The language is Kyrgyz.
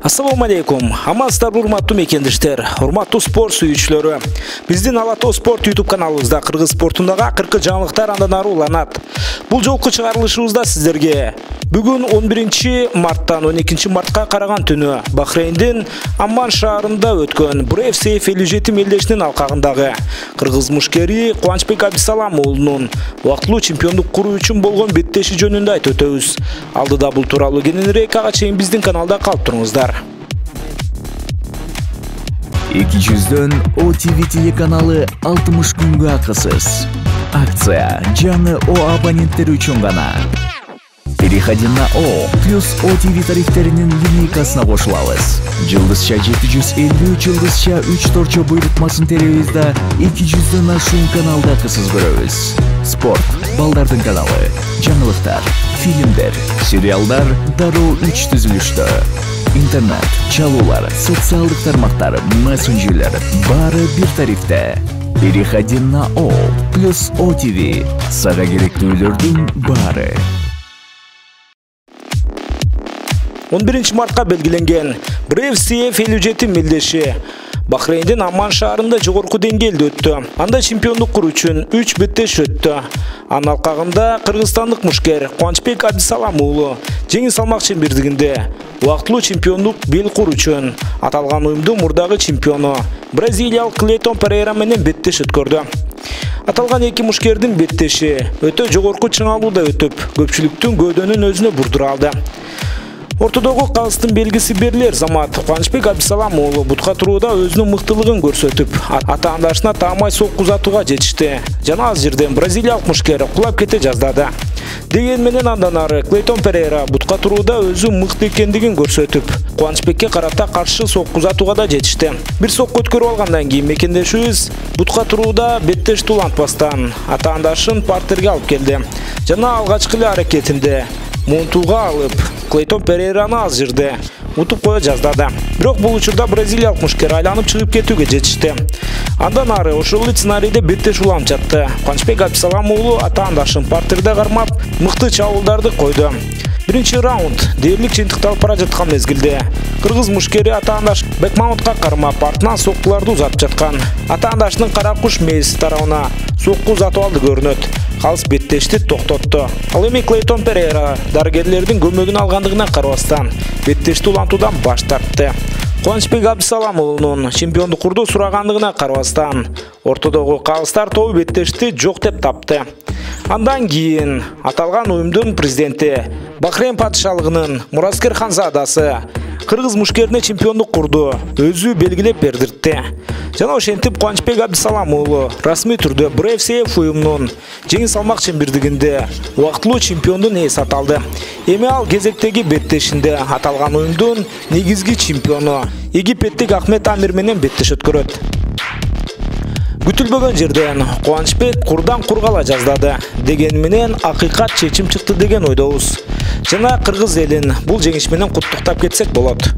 Assalamu алейкум. Амансыздар, урматтуу мекендештер, урматтуу спорт сүйүүчүлөрү. Биздин Алато спорт YouTube каналыбызда кыргыз спортундагы акыркы жаңылыктар андан ары уланат. Бул жолку чыгарылышыбызда сиздерге бүгүн 11 марттан 12 мартка караган түнү Бахрейндин Амман шаарында өткөн Brave Safe 57 мелдешинин алкагындагы кыргыз мушкери Кубанычбек Абдисалам уулунун убактылуу чемпиондук куруу үчүн болгон беттеши жөнүндө айтып өтөбүз. Алдыда бул тууралуу кененирээк ага чейин биздин каналда калып туруңуздар. 200'дөн OTV телеканалы 60 күнгө акысыз. Акция жаңы О абоненттери үчүн гана. Переходи на О плюс OTV тарифтеринин линейкасына кошулабыз. Жылдызча 750, жылдызча 3 торчо буйрутмасын теребиз да 200'дөн ашуун каналда акысыз көрөбүз. Спорт, балдардын каналы, жаңылыктар, фильмдер, сериалдар дароо 3 түзүлүштө. Интернет, чалуулар, социалдык тармактар, мессенджерлер баары бир тарифте. Переходи на О плюс OTV. Сага керектүүлөрдүн баары. 11 мартка белгиленген Brave Safe 57 мелдеши Бахрейндин Амман шаарында жогорку деңгээлде өттү. Анда чемпиондук куруу үчүн 3 беттеш өттү. Анын алкагында кыргызстандык мушкер Кубанычбек Абдисалам уулу жеңил салмак чембирдигинде убактылуу чемпиондук бел куруу үчүн аталган уюмдун мурдагы чемпиону бразилиялык Клейтон Перейра менен беттеш өткөрдү. Аталган эки мушкердин беттеши өтө жогорку чыңалууда өтүп, көпчүлүктүн көйдөнүн өзүнө бурдура алды. Ортодогу калыстын белгиси берилер замат Кубанычбек Абдисалам уулу бутка турууда өзүнүн мыктылыгын көрсөтүп, атаандашына таамай сокку узатууга жетишти. Жана аз жерден бразилиялык мушкер кулап кете жаздады. Деген менен андан ары Клейтон Перейра бутка турууда өзү мыкты экендигин көрсөтүп, Кубанычбекке карата каршы сокку узатууга да жетишти. Бир сокку өткөрүп алгандан кийин мекендешибиз бутка турууда беттешти улантпастан атаандашын партерге алып келди. Жана алгачкы эле аракетинде мунтууга алып, Клейтон Перейраны аз жерде утуп кое жаздады. Бирок бул учурда бразилиялык мушкер айланып чыгып кетүүгө жетишти. Андан ары ошол эле сценарийде беттеш уланып жатты. Кубанычбек Абдисалам уулу атаандашын партерде кармап, мыкты чабуулдарды койду. Биринчи раунд дээрлик жыйынтыкталып бара жаткан мезгилде кыргыз мушкери атаандаш Бекмамутка кармап, артынан соккуларды узатып жаткан. Атаандашынын кара куш мээси тарабына сокку узатып алды көрүнөт. Калыс беттешти токтотту. Ал эми Клейтон Перейра дарыгерлердин көмөгүн алгандыгына карабастан беттешти улантуудан баш тартты. Кубанычбек Абдисалам уулунун чемпиондук курду сурагандыгына карабастан ортодогу калыстар тобу беттешти жок деп тапты. Андан кийин аталган уюмдун президенти Бахрейн падышалыгынын Мураскер Ханзадасы кыргыз мушкерине чемпиондук курду өзү белгилеп бердирди. Жана ошентип Кубанычбек Абдисалам уулу расмий түрдө Brave Safe уюмунун жеңил салмак чембирдигинде убактылуу чемпиондун ээси аталды. Эми ал кезектеги беттешинде аталган уюмдун негизги чемпиону египеттик Ахмет Амир менен беттеш өткөрөт. Күтүлбөгөн жерден Кубанычбек курдан кургала жаздады. Деген менен акыйкат чечим чыкты деген ойдобуз. Жана кыргыз элин бул жеңиш менен куттуктап кетсек болот.